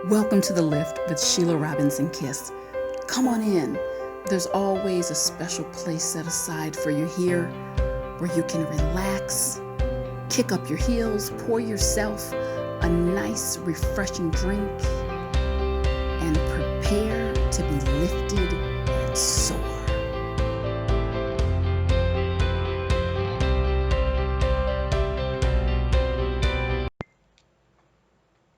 Welcome to The Lift with Sheila Robinson Kiss. Come on in. There's always a special place set aside for you here where you can relax, kick up your heels, pour yourself a nice, refreshing drink, and prepare to be lifted and soar.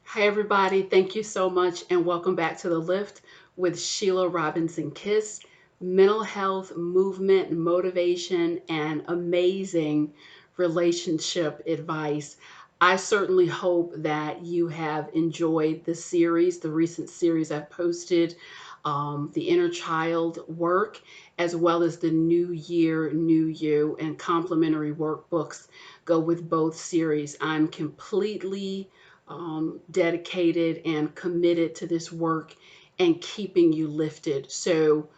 Hi, everybody. Thank you so much, and welcome back to The Lift with Sheila Robinson Kiss. Mental health, movement, motivation, and amazing relationship advice. I certainly hope that you have enjoyed the series, the recent series I've posted, the inner child work, as well as the New Year, New You, and complementary workbooks go with both series. I'm completely dedicated and committed to this work and keeping you lifted. So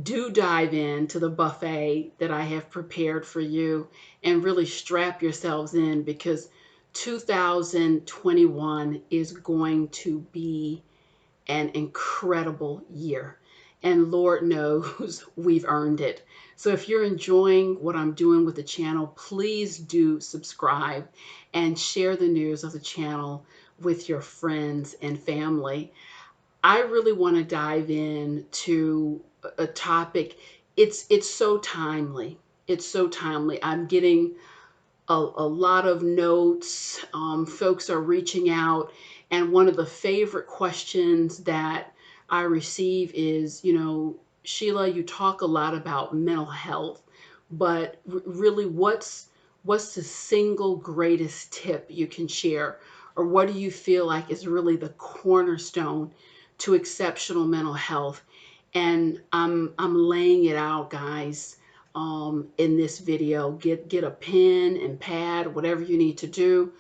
do dive into the buffet that I have prepared for you and really strap yourselves in, because 2021 is going to be an incredible year. And Lord knows we've earned it. So if you're enjoying what I'm doing with the channel, please do subscribe and share the news of the channel with your friends and family. I really want to dive into a topic. It's so timely. It's so timely. I'm getting a lot of notes. Folks are reaching out. And one of the favorite questions that I receive is, Sheila, you talk a lot about mental health, but really, what's the single greatest tip you can share? Or what do you feel like is really the cornerstone to exceptional mental health? And I'm laying it out, guys, in this video. Get a pen and pad, whatever you need to do.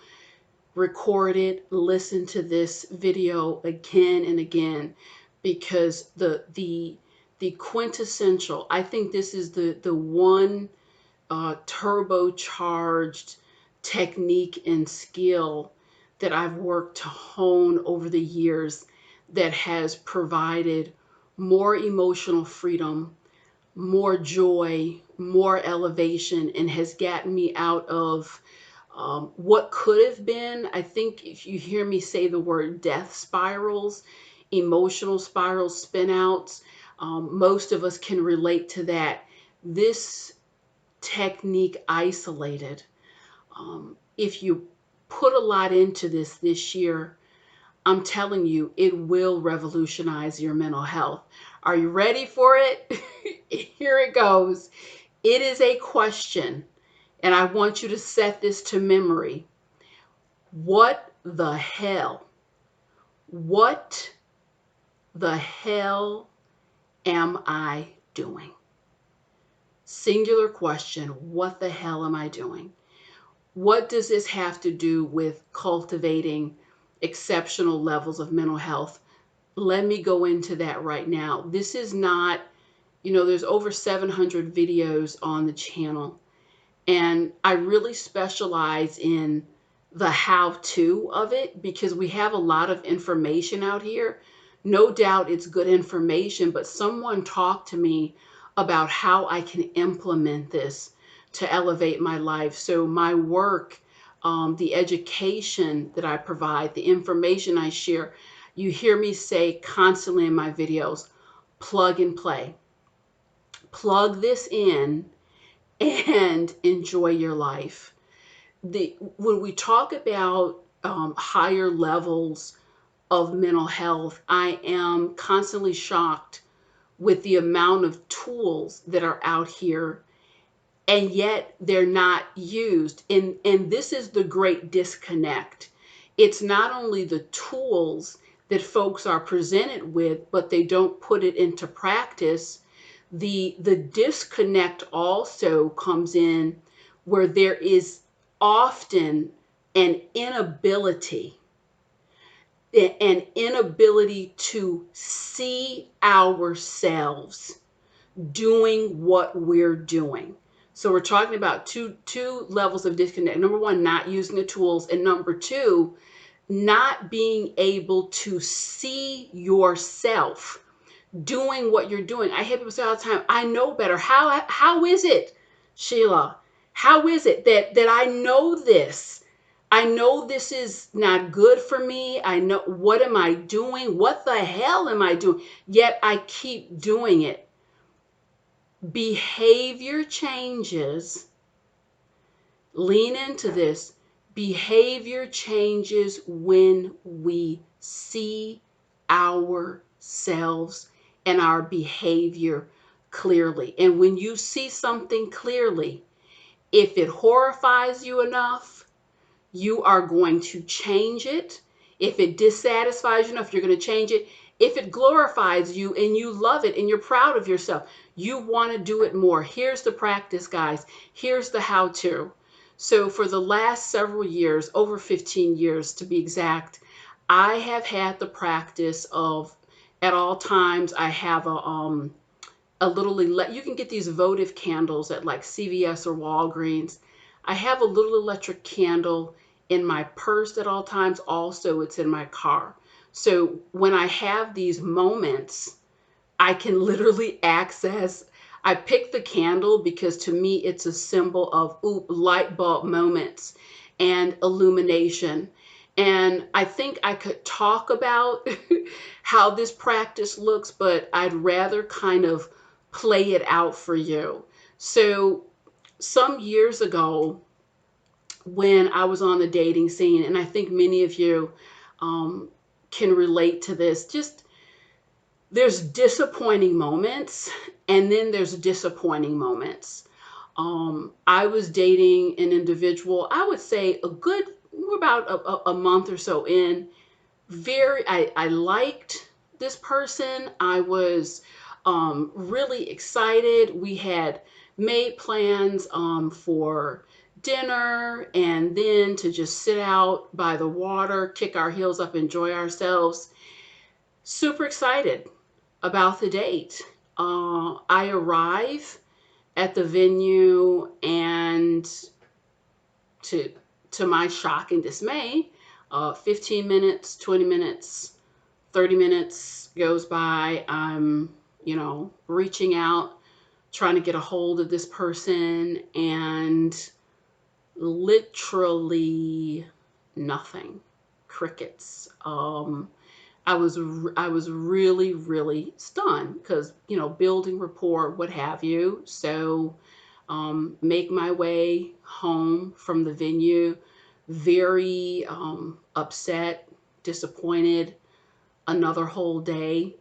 Record it, listen to this video again and again, because the quintessential, I think this is the one turbocharged technique and skill that I've worked to hone over the years that has provided more emotional freedom, more joy, more elevation, and has gotten me out of what could have been. I think if you hear me say the word death spirals, emotional spirals, spin outs, most of us can relate to that. This technique isolated, if you put a lot into this year, I'm telling you, it will revolutionize your mental health. Are you ready for it? Here it goes. It is a question, and I want you to set this to memory. What the hell? What the hell am I doing? Singular question. What the hell am I doing? What does this have to do with cultivating exceptional levels of mental health? Let me go into that right now. This is not, there's over 700 videos on the channel, and I really specialize in the how-to of it, because we have a lot of information out here. No doubt it's good information, but someone talk to me about how I can implement this to elevate my life. So my work, the education that I provide, the information I share, you hear me say constantly in my videos, plug and play. Plug this in and enjoy your life. When we talk about higher levels of mental health, I am constantly shocked with the amount of tools that are out here, and yet they're not used. And this is the great disconnect. It's not only the tools that folks are presented with, but they don't put it into practice. The disconnect also comes in where there is often an inability to see ourselves doing what we're doing. So we're talking about two levels of disconnect. Number one, not using the tools, and number two, not being able to see yourself doing what you're doing. I hear people say all the time, I know better. How is it, Sheila? How is it that I know this? I know this is not good for me. I know, what am I doing? What the hell am I doing? Yet I keep doing it. Behavior changes. Lean into this. Behavior changes when we see ourselves and our behavior clearly. And when you see something clearly, if it horrifies you enough, you are going to change it. If it dissatisfies you enough, you're going to change it. If it glorifies you and you love it and you're proud of yourself, you want to do it more. Here's the practice, guys. Here's the how-to. So for the last several years, over 15 years to be exact, I have had the practice of, at all times, I have a little, you can get these votive candles at like CVS or Walgreens. I have a little electric candle in my purse at all times. Also, it's in my car. So when I have these moments, I can literally access. I picked the candle because to me it's a symbol of light bulb moments and illumination. And I think I could talk about how this practice looks, but I'd rather kind of play it out for you. So some years ago, when I was on the dating scene, and I think many of you can relate to this, just there's disappointing moments and then there's disappointing moments. I was dating an individual, I would say we're about a month or so in. I liked this person. I was really excited. We had made plans for dinner and then to just sit out by the water, kick our heels up, enjoy ourselves. Super excited about the date. I arrive at the venue and to to my shock and dismay, 15 minutes, 20 minutes, 30 minutes goes by. I'm, reaching out, trying to get a hold of this person, and literally nothing. Crickets. I was really, really stunned because, building rapport, what have you. So make my way home from the venue, very upset, disappointed. Another whole day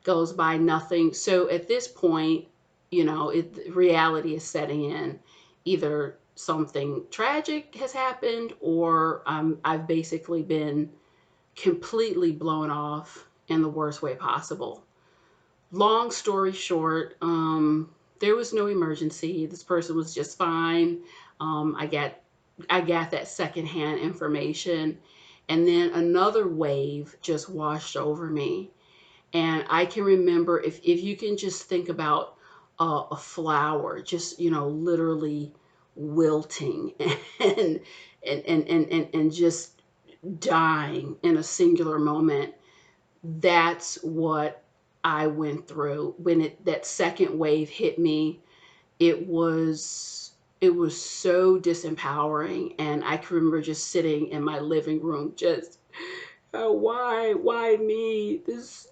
goes by, nothing. So at this point, reality is setting in. Either something tragic has happened or I've basically been completely blown off in the worst way possible. Long story short, there was no emergency. This person was just fine. I got that secondhand information, and then another wave just washed over me. And I can remember, if you can just think about a flower, just literally wilting and and just dying in a singular moment. That's what I went through when that second wave hit me. It was so disempowering, and I can remember just sitting in my living room, just why me? This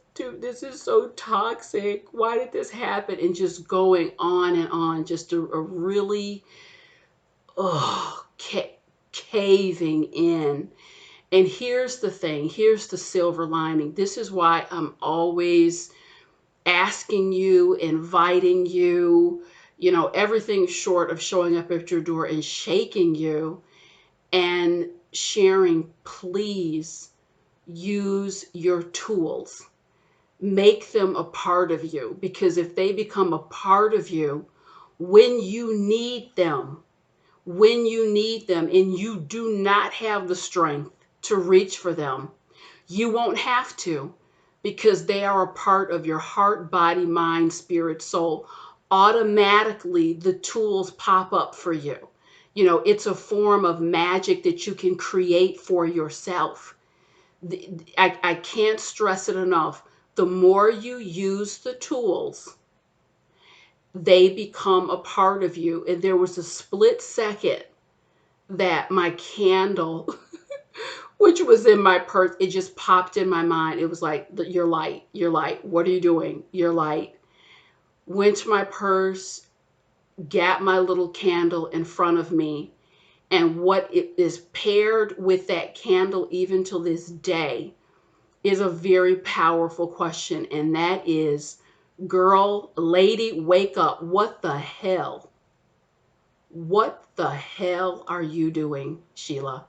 is so toxic. Why did this happen? And just going on and on, just a really oh, caving in. And here's the thing, here's the silver lining. This is why I'm always asking you, inviting you, everything short of showing up at your door and shaking you and sharing. Please use your tools. Make them a part of you, because if they become a part of you, when you need them, and you do not have the strength to reach for them, you won't have to, because they are a part of your heart, body, mind, spirit, soul. Automatically, the tools pop up for you. It's a form of magic that you can create for yourself. I can't stress it enough. The more you use the tools, they become a part of you. And there was a split second that my candle, which was in my purse, it just popped in my mind. It was like, you're light, you're light. What are you doing? You're light. Went to my purse, got my little candle in front of me. And what it is paired with that candle, even till this day, is a very powerful question. And that is, girl, lady, wake up. What the hell? What the hell are you doing, Sheila?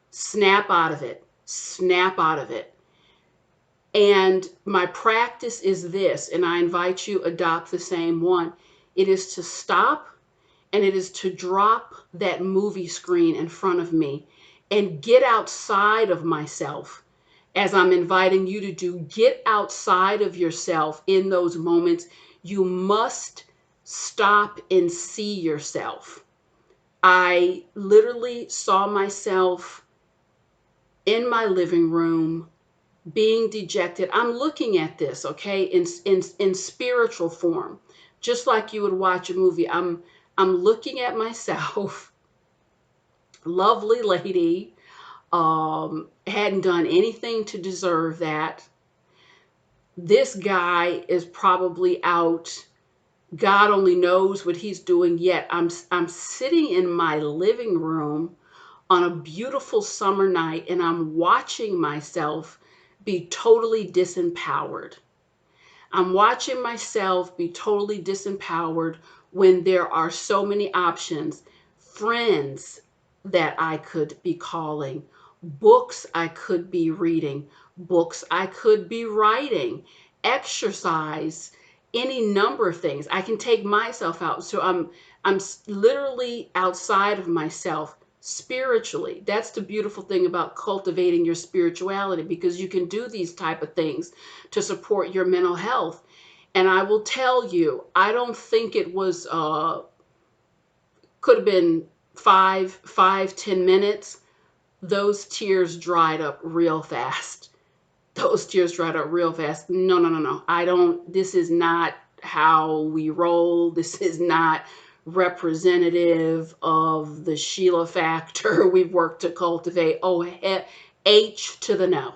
Snap out of it. Snap out of it. And my practice is this, and I invite you adopt the same one. It is to stop, and it is to drop that movie screen in front of me and get outside of myself, as I'm inviting you to do. Get outside of yourself in those moments. You must stop and see yourself. I literally saw myself in my living room being dejected. I'm looking at this, okay, in spiritual form, just like you would watch a movie. I'm looking at myself, lovely lady, hadn't done anything to deserve that. This guy is probably out. God only knows what he's doing yet. I'm sitting in my living room on a beautiful summer night, and I'm watching myself be totally disempowered. I'm watching myself be totally disempowered when there are so many options. Friends that I could be calling, books I could be reading, books I could be writing, exercise, any number of things. I can take myself out. So I'm literally outside of myself spiritually. That's the beautiful thing about cultivating your spirituality, because you can do these type of things to support your mental health. And I will tell you, I don't think it was could have been 10 minutes. Those tears dried up real fast. Those tears dried up real fast. No, no, no, no. I don't, this is not how we roll. This is not representative of the Sheila factor we've worked to cultivate. Oh, H to the no.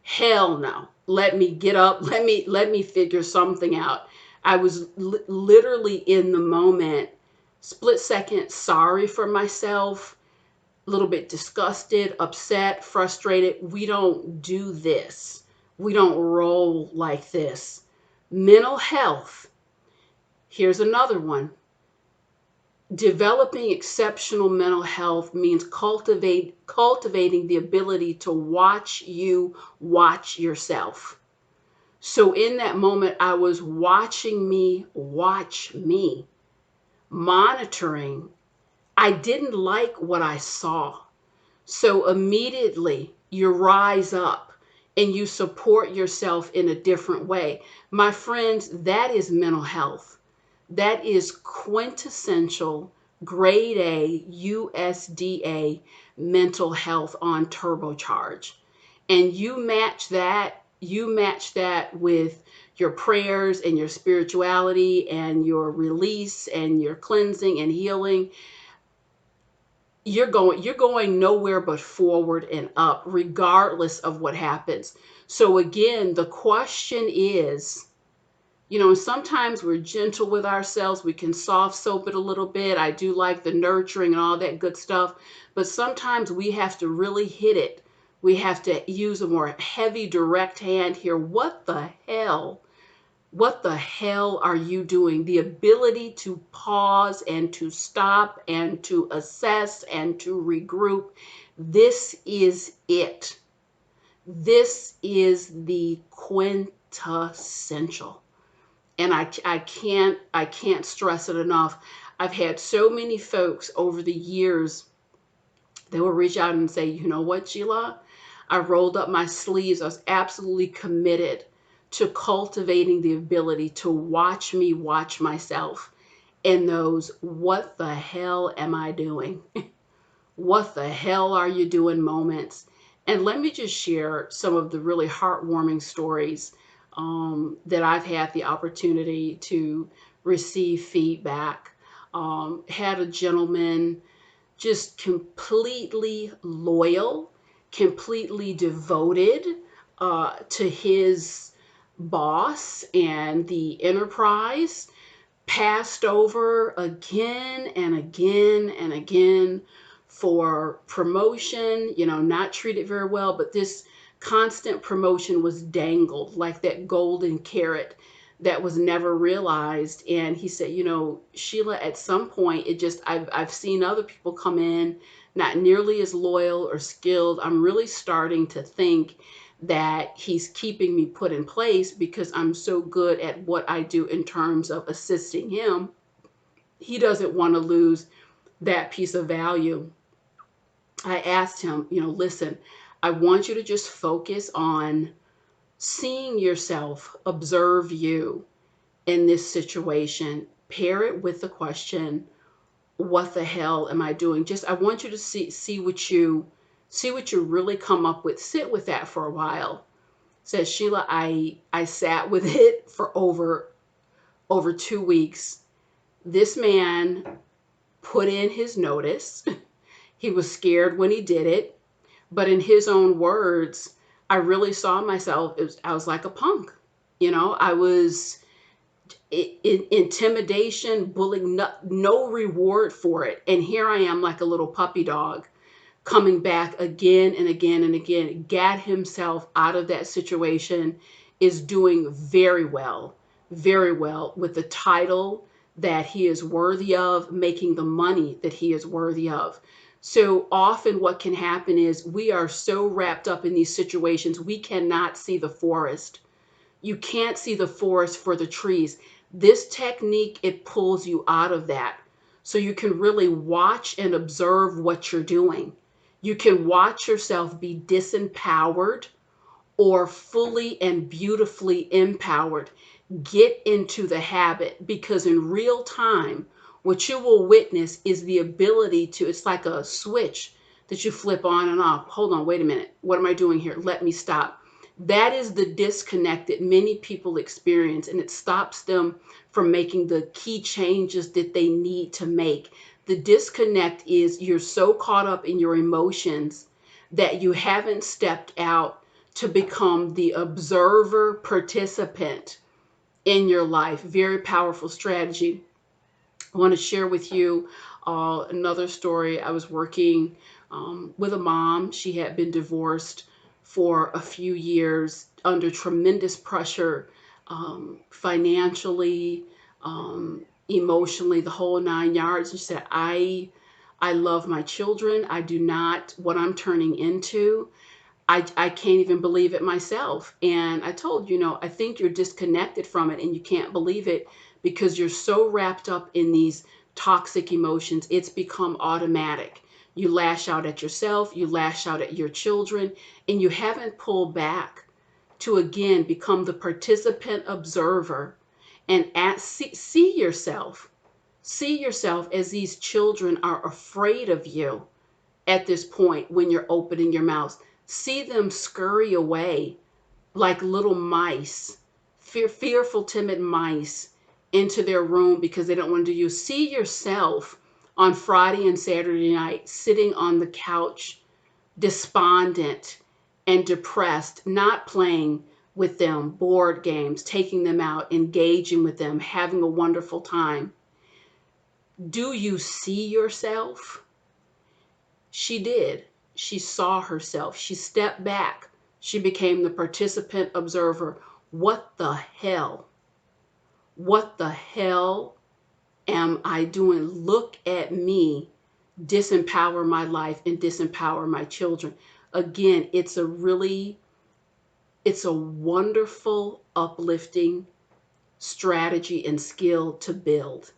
Hell no. Let me get up. Let me figure something out. I was literally in the moment, split second, sorry for myself, a little bit disgusted, upset, frustrated. We don't do this. We don't roll like this. Mental health. Here's another one. Developing exceptional mental health means cultivating the ability to watch yourself. So in that moment, I was watching me watch me, monitoring. I didn't like what I saw. So immediately you rise up and you support yourself in a different way. My friends, that is mental health. That is quintessential grade A USDA mental health on turbocharge. And you match that with your prayers and your spirituality and your release and your cleansing and healing. You're going nowhere but forward and up, regardless of what happens. So again, the question is, sometimes we're gentle with ourselves. We can soft soap it a little bit. I do like the nurturing and all that good stuff. But sometimes we have to really hit it. We have to use a more heavy, direct hand here. What the hell? What the hell are you doing? The ability to pause and to stop and to assess and to regroup. This is it. This is the quintessential. And I can't stress it enough. I've had so many folks over the years that will reach out and say, you know what, Sheila? I rolled up my sleeves. I was absolutely committed to cultivating the ability to watch me watch myself in those, what the hell am I doing? What the hell are you doing moments? And let me just share some of the really heartwarming stories that I've had the opportunity to receive feedback. Had a gentleman just completely loyal, completely devoted to his boss and the enterprise, passed over again and again and again for promotion, not treated very well, but this constant promotion was dangled like that golden carrot that was never realized. And he said, Sheila, at some point, I've seen other people come in not nearly as loyal or skilled. I'm really starting to think that he's keeping me put in place because I'm so good at what I do in terms of assisting him. He doesn't want to lose that piece of value. I asked him, listen, I want you to just focus on seeing yourself, observe you in this situation, pair it with the question, what the hell am I doing? Just I want you to see what you really come up with. Sit with that for a while. Says Sheila, I sat with it for over 2 weeks. This man put in his notice. He was scared when he did it, but in his own words, I really saw myself. I was like a punk. I was intimidation, bullying, no reward for it. And here I am like a little puppy dog coming back again and again and again, got himself out of that situation, is doing very well with the title that he is worthy of, making the money that he is worthy of. So often what can happen is we are so wrapped up in these situations, we cannot see the forest. You can't see the forest for the trees. This technique, it pulls you out of that. So you can really watch and observe what you're doing. You can watch yourself be disempowered or fully and beautifully empowered. Get into the habit, because in real time, what you will witness is the ability to, it's like a switch that you flip on and off. Hold on, wait a minute. What am I doing here? Let me stop. That is the disconnect that many people experience, and it stops them from making the key changes that they need to make. The disconnect is you're so caught up in your emotions that you haven't stepped out to become the observer participant in your life. Very powerful strategy. I want to share with you another story. I was working with a mom. She had been divorced for a few years under tremendous pressure, financially, emotionally, the whole 9 yards. She said, I love my children. I do not, what I'm turning into, I can't even believe it myself. And I told, I think you're disconnected from it and you can't believe it because you're so wrapped up in these toxic emotions. It's become automatic. You lash out at yourself, you lash out at your children, and you haven't pulled back to again become the participant observer and see yourself. See yourself as these children are afraid of you at this point when you're opening your mouth. See them scurry away like little mice, fearful, timid mice into their room because they don't want to do you. See yourself on Friday and Saturday night sitting on the couch, despondent and depressed, not playing with them, board games, taking them out, engaging with them, having a wonderful time. Do you see yourself? She did. She saw herself. She stepped back. She became the participant observer. What the hell? What the hell am I doing? Look at me disempower my life and disempower my children. Again, it's a wonderful, uplifting strategy and skill to build.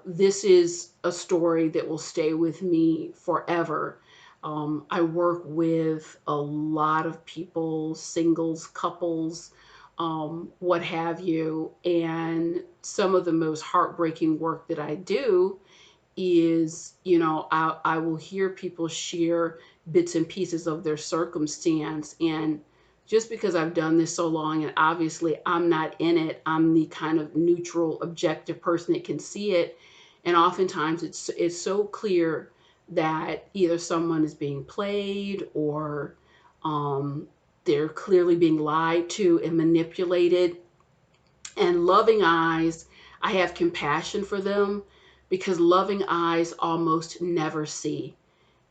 This is a story that will stay with me forever. I work with a lot of people, singles, couples, what have you. And some of the most heartbreaking work that I do is, I will hear people share bits and pieces of their circumstance. And just because I've done this so long, and obviously I'm not in it, I'm the kind of neutral, objective person that can see it. And oftentimes it's so clear that either someone is being played, or um, they're clearly being lied to and manipulated. And loving eyes, I have compassion for them, because loving eyes almost never see.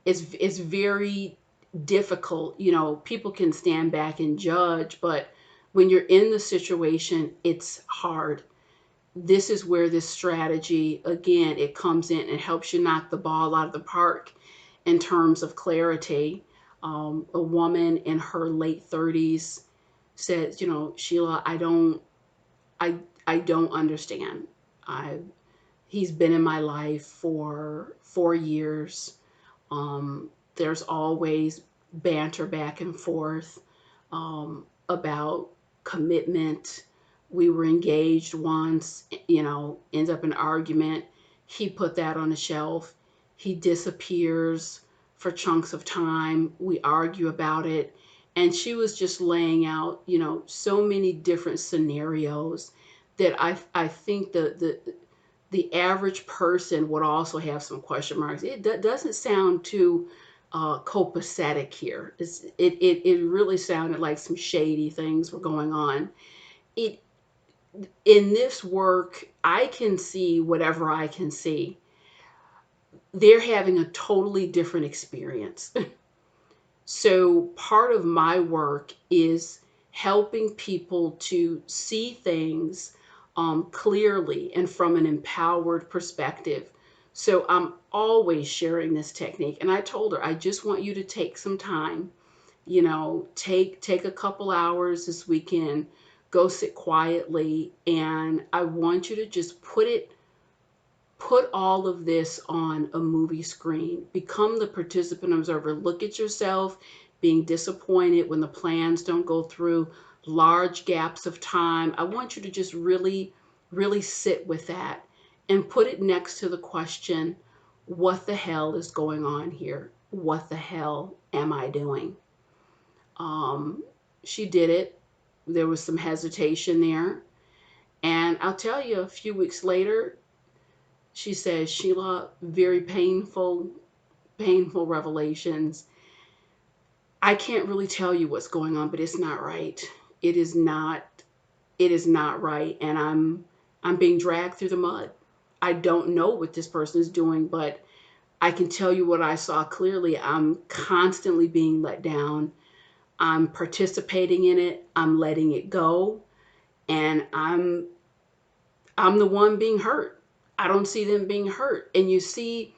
It's very difficult. People can stand back and judge, but when you're in the situation, it's hard. This is where this strategy, again, it comes in and helps you knock the ball out of the park in terms of clarity. A woman in her late 30s said, Sheila, I I don't understand. I He's been in my life for 4 years. There's always banter back and forth about commitment. We were engaged once, ends up an argument. He put that on a shelf. He disappears for chunks of time. We argue about it. And she was just laying out, so many different scenarios that I think the average person would also have some question marks. It doesn't sound too copacetic here. It really sounded like some shady things were going on. It In this work, I can see whatever I can see. They're having a totally different experience. So part of my work is helping people to see things clearly and from an empowered perspective. So I'm always sharing this technique. And I told her, I just want you to take some time, take a couple hours this weekend, go sit quietly, and I want you to just put all of this on a movie screen. Become the participant observer. Look at yourself being disappointed when the plans don't go through, large gaps of time. I want you to just really, really sit with that and put it next to the question, what the hell is going on here? What the hell am I doing? Um, she did it. There was some hesitation there. And I'll tell you, a few weeks later, she says, Sheila, very painful, painful revelations. I can't really tell you what's going on, but it's not right. It is not, it is not right. And I'm being dragged through the mud. I don't know what this person is doing, but I can tell you what I saw clearly. I'm constantly being let down. I'm participating in it. I'm letting it go. And I'm the one being hurt. I don't see them being hurt. And you see,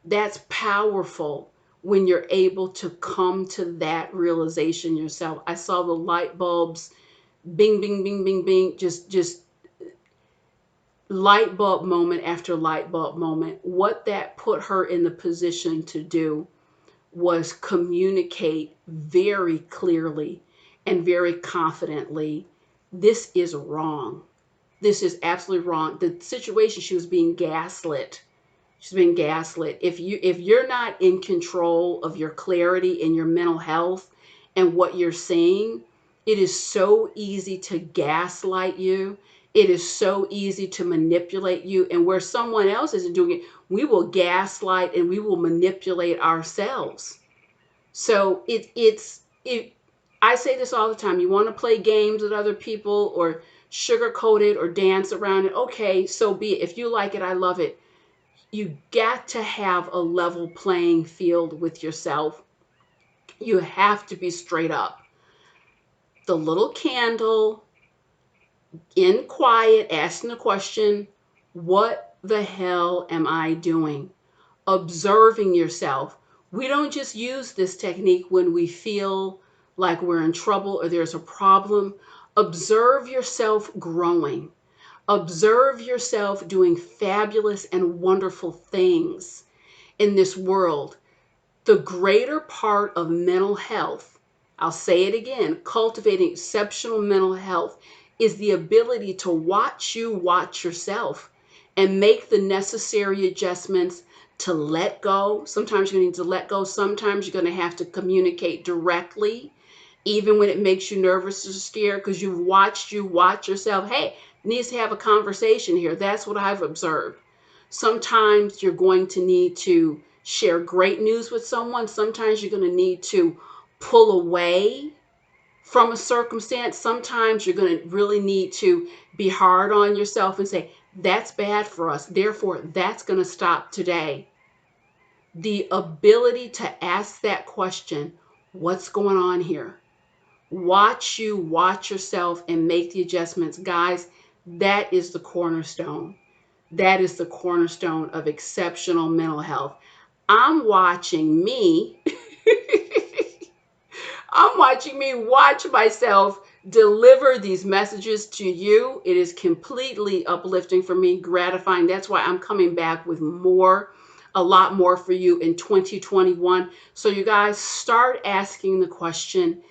that's powerful when you're able to come to that realization yourself. I saw the light bulbs, bing, bing, bing, bing, bing, just light bulb moment after light bulb moment. What that put her in the position to do was communicate very clearly and very confidently, this is wrong. This is absolutely wrong. The situation, she was being gaslit. She's being gaslit. If you're not in control of your clarity and your mental health and what you're seeing, it is so easy to gaslight you. It is so easy to manipulate you. And where someone else isn't doing it, we will gaslight and we will manipulate ourselves. So it I say this all the time. You want to play games with other people or sugarcoat it or dance around it. Okay, so be it. If you like it, I love it. You got to have a level playing field with yourself. You have to be straight up. The little candle, in quiet, asking the question, what the hell am I doing? Observing yourself. We don't just use this technique when we feel like we're in trouble or there's a problem. Observe yourself growing. Observe yourself doing fabulous and wonderful things in this world. The greater part of mental health, I'll say it again, cultivating exceptional mental health is the ability to watch you watch yourself and make the necessary adjustments to let go. Sometimes you're going to need to let go. Sometimes you're going to have to communicate directly, even when it makes you nervous or scared, because you watch yourself. Hey, needs to have a conversation here. That's what I've observed. Sometimes you're going to need to share great news with someone. Sometimes you're going to need to pull away from a circumstance. Sometimes you're going to really need to be hard on yourself and say, that's bad for us. Therefore, that's going to stop today. The ability to ask that question, what's going on here? Watch yourself and make the adjustments. Guys, that is the cornerstone. That is the cornerstone of exceptional mental health. I'm watching me I'm watching me watch myself deliver these messages to you. It is completely uplifting for me, gratifying. That's why I'm coming back with more, a lot more for you in 2021. So you guys start asking the question,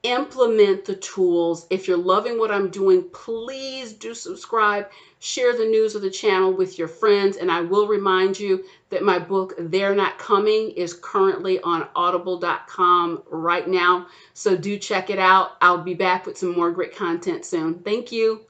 implement the tools. If you're loving what I'm doing, please do subscribe, share the news of the channel with your friends. And I will remind you that my book, They're Not Coming, is currently on audible.com right now. So do check it out. I'll be back with some more great content soon. Thank you.